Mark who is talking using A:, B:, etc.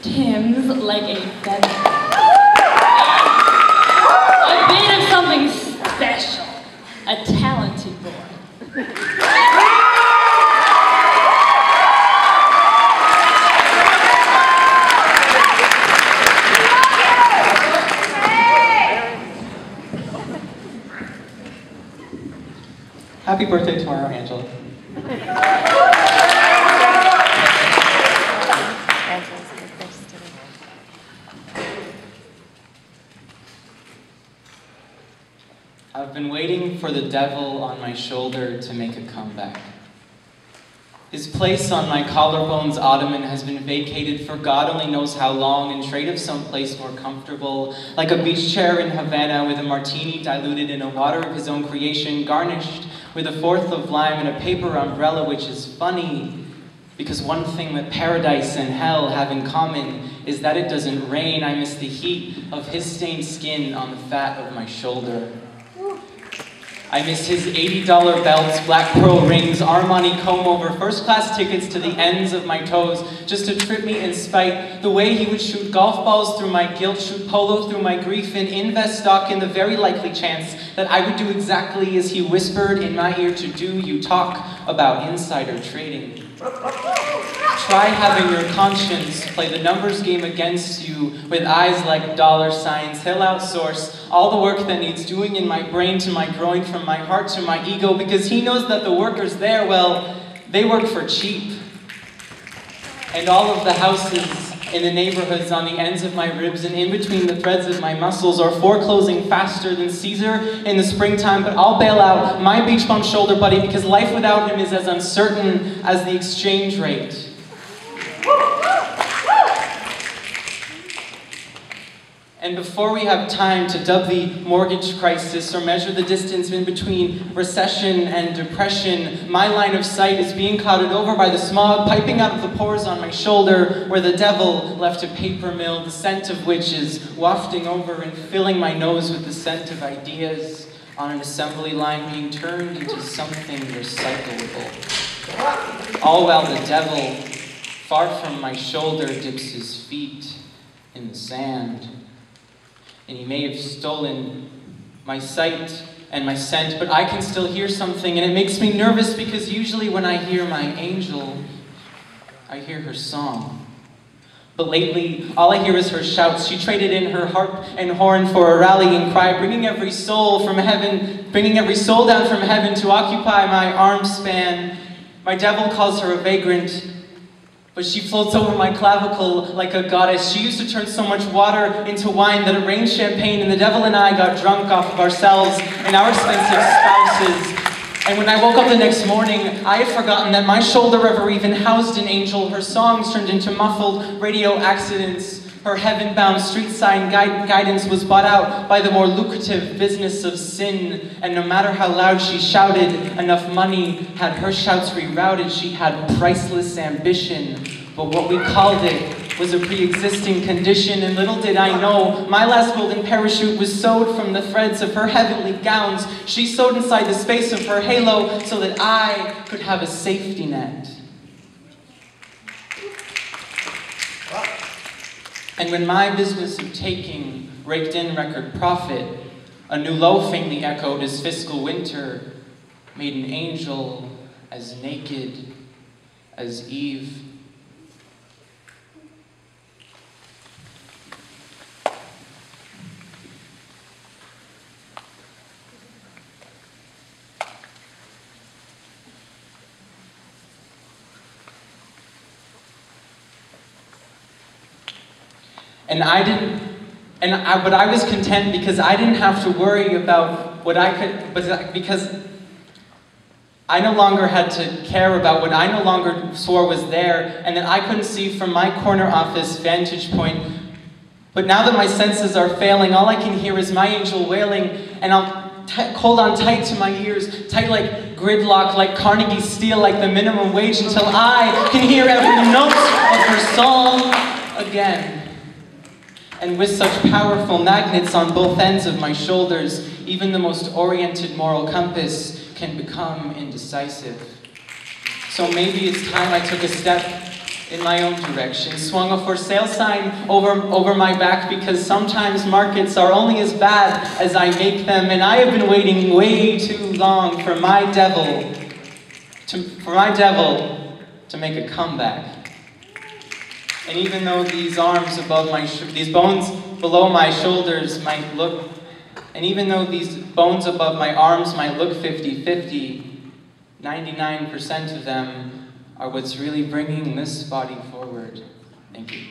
A: Tim's like a feather. A bit of something special. A talented boy.
B: Happy birthday tomorrow, Angela. I've been waiting for the devil on my shoulder to make a comeback. His place on my collarbone's ottoman has been vacated for God only knows how long in trade of some place more comfortable, like a beach chair in Havana with a martini diluted in a water of his own creation, garnished with a fourth of lime and a paper umbrella, which is funny, because one thing that paradise and hell have in common is that it doesn't rain. I miss the heat of his stained skin on the fat of my shoulder. I miss his $80 belts, black pearl rings, Armani comb-over, first-class tickets to the ends of my toes, just to trip me in spite. The way he would shoot golf balls through my guilt, shoot polo through my grief, and invest stock in the very likely chance that I would do exactly as he whispered in my ear to do. You talk about insider trading. Try having your conscience play the numbers game against you with eyes like dollar signs. He'll outsource all the work that needs doing in my brain to my groin, from my heart to my ego, because he knows that the workers there, well, they work for cheap. And all of the houses in the neighborhoods on the ends of my ribs and in between the threads of my muscles are foreclosing faster than Caesar in the springtime, but I'll bail out my beach bum shoulder buddy because life without him is as uncertain as the exchange rate. And before we have time to dub the mortgage crisis or measure the distance in between recession and depression, my line of sight is being clouded over by the smog piping out of the pores on my shoulder where the devil left a paper mill, the scent of which is wafting over and filling my nose with the scent of ideas on an assembly line being turned into something recyclable. All while the devil, far from my shoulder, dips his feet in the sand. And he may have stolen my sight and my scent, but I can still hear something, and it makes me nervous because usually when I hear my angel, I hear her song. But lately, all I hear is her shouts. She traded in her harp and horn for a rallying cry, bringing every soul down from heaven to occupy my arm span. My devil calls her a vagrant, but she floats over my clavicle like a goddess. She used to turn so much water into wine that it rained champagne, and the devil and I got drunk off of ourselves and our expensive spouses. And when I woke up the next morning, I had forgotten that my shoulder ever even housed an angel. Her songs turned into muffled radio accidents. Her heaven-bound street sign guidance was bought out by the more lucrative business of sin. And no matter how loud she shouted, enough money had her shouts rerouted. She had priceless ambition. But what we called it was a pre-existing condition. And little did I know, my last golden parachute was sewed from the threads of her heavenly gowns. She sewed inside the space of her halo so that I could have a safety net. And when my business of taking raked in record profit, a new low faintly echoed as fiscal winter made an angel as naked as Eve. But I was content because I didn't have to worry about what I could, because I no longer had to care about what I no longer swore was there, and that I couldn't see from my corner office vantage point. But now that my senses are failing, all I can hear is my angel wailing, and I'll hold on tight to my ears, tight like gridlock, like Carnegie Steel, like the minimum wage, until I can hear every note of her song again. And with such powerful magnets on both ends of my shoulders, even the most oriented moral compass can become indecisive. So maybe it's time I took a step in my own direction, swung a for sale sign over my back, because sometimes markets are only as bad as I make them, and I have been waiting way too long for my devil to make a comeback. And even though these arms above these bones below my shoulders might look, and even though these bones above my arms might look 50-50, 99% of them are what's really bringing this body forward. Thank you.